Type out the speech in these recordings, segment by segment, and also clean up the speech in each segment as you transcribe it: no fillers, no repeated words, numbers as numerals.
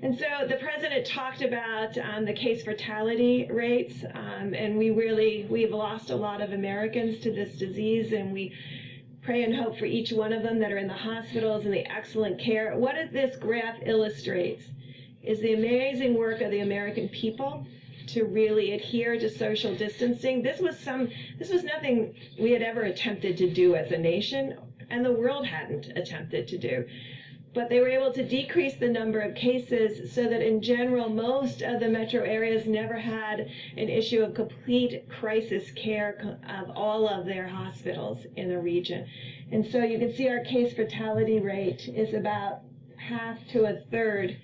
And so the president talked about the case fatality rates, and we've lost a lot of Americans to this disease, and we pray and hope for each one of them that are in the hospitals and the excellent care. What this graph illustrates is the amazing work of the American people to really adhere to social distancing. This was nothing we had ever attempted to do as a nation, and the world hadn't attempted to do. But they were able to decrease the number of cases so that in general, most of the metro areas never had an issue of complete crisis care of all of their hospitals in the region. And so you can see our case fatality rate is about half to a third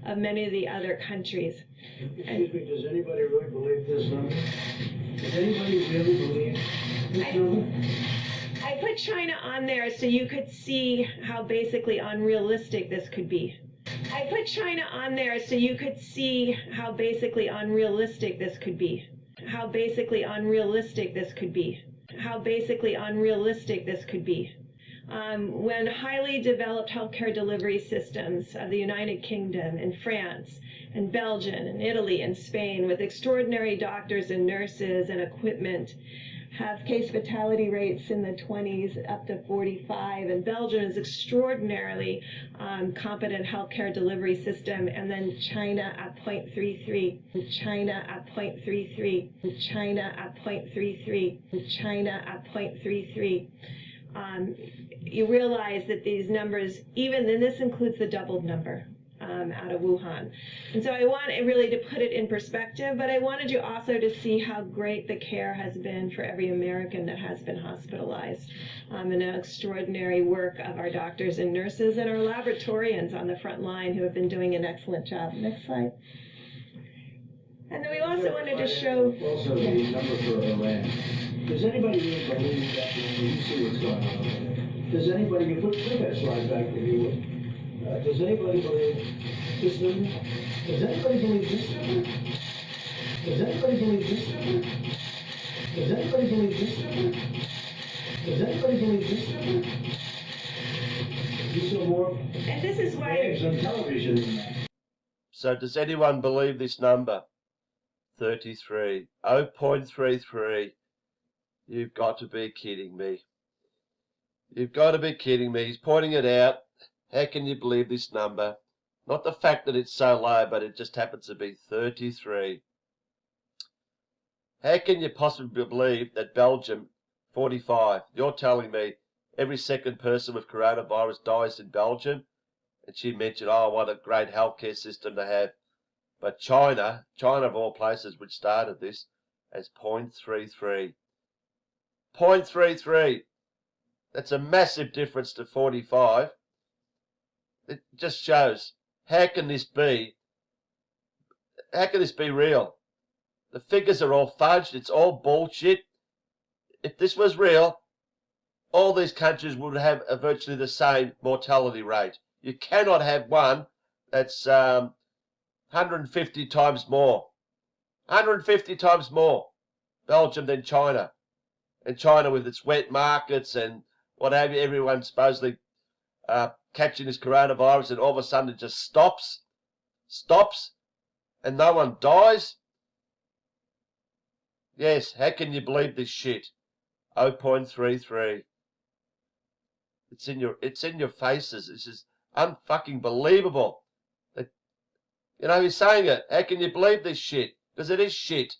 of many of the other countries. Excuse me, does anybody really believe this number? Does anybody really believe this number? I put China on there so you could see how basically unrealistic this could be. I put China on there so you could see how basically unrealistic this could be. How basically unrealistic this could be. How basically unrealistic this could be. When highly developed healthcare delivery systems of the United Kingdom and France and Belgium and Italy and Spain with extraordinary doctors and nurses and equipment have case fatality rates in the 20s up to 45, and Belgium is extraordinarily competent healthcare delivery system, and then China at 0.33, China at 0.33, China at 0.33, China at 0.33. You realize that these numbers, even then this includes the doubled number out of Wuhan. And so I want really to put it in perspective, but I wanted you also to see how great the care has been for every American that has been hospitalized, and the extraordinary work of our doctors and nurses and our laboratorians on the front line who have been doing an excellent job. Next slide. And then we also wanted to show... Also the number for Iran. Does anybody really believe that number? You see what's going on over there. Does anybody, you put that slide back if you would. Does anybody believe this number? Does anybody believe this number? Does anybody believe this number? Does anybody believe this number? Does anybody believe this number? You saw more and this is why eggs on television than that. So does anyone believe this number? 33. 0.33. You've got to be kidding me. You've got to be kidding me. He's pointing it out. How can you believe this number? Not the fact that it's so low, but it just happens to be 33. How can you possibly believe that Belgium, 45? You're telling me every second person with coronavirus dies in Belgium? And she mentioned, oh, what a great healthcare system to have. But China of all places, which started this, has 0.33. 0.33. That's a massive difference to 45. It just shows, how can this be real? The figures are all fudged, it's all bullshit. If this was real, all these countries would have virtually the same mortality rate. You cannot have one that's 150 times more. 150 times more Belgium than China. And China with its wet markets and what have you, everyone supposedly catching this coronavirus, and all of a sudden it just stops, and no one dies. Yes, how can you believe this shit? 0.33. It's in your faces. This is unfucking believable. You know, he's saying it. How can you believe this shit? Because it is shit.